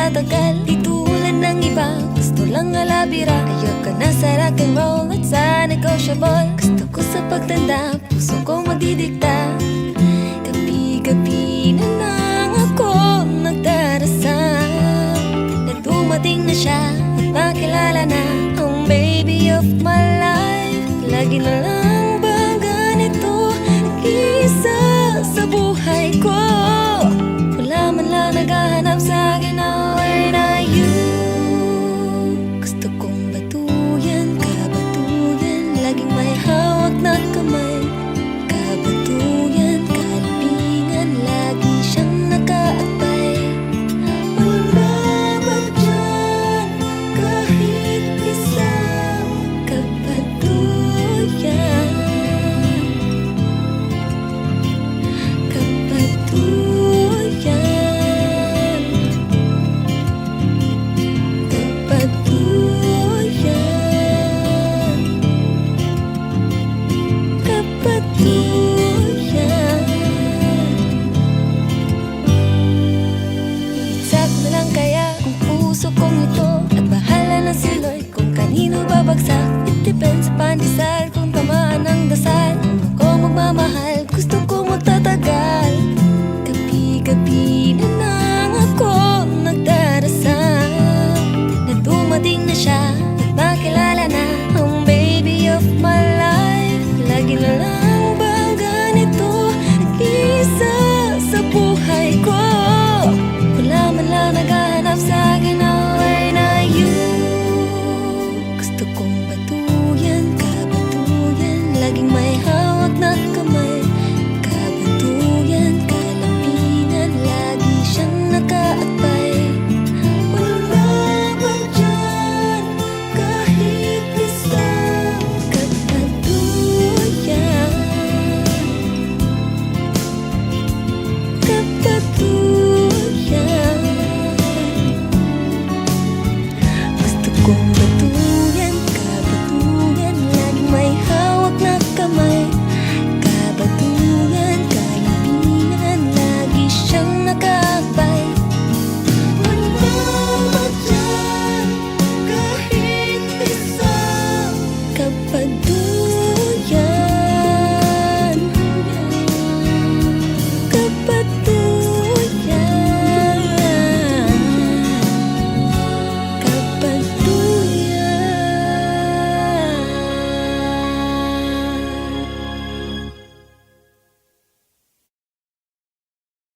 magtatagal. Di tulad ng iba, gusto lang alabira. Ayoko na sa rock and roll at sa negotiable. Gusto ko sa pagtanda, puso ko magdidikta. Gabi-gabi na lang ako nagdarasal na dumating na siya at makilala na ang baby of my life. Lagi na lang bang ganito, nag-iisa sa buhay ko? Wala man lang naghahanap sa akin na where na you. Gusto kong batuyan, kabatuyan, laging may hawak na kamay. Kabatuyan, kalibingan, lagi siyang nakaatay. Wala ba dyan kahit isang kabatuyan? Kabatuyan, kabatuyan, kabatuyan. Iisa ko na lang kaya kung puso kong ito, at bahala na si Lord kung kanino babagsak. It depends sa pandesal kung tamaan ng dasal. Kung magmamahal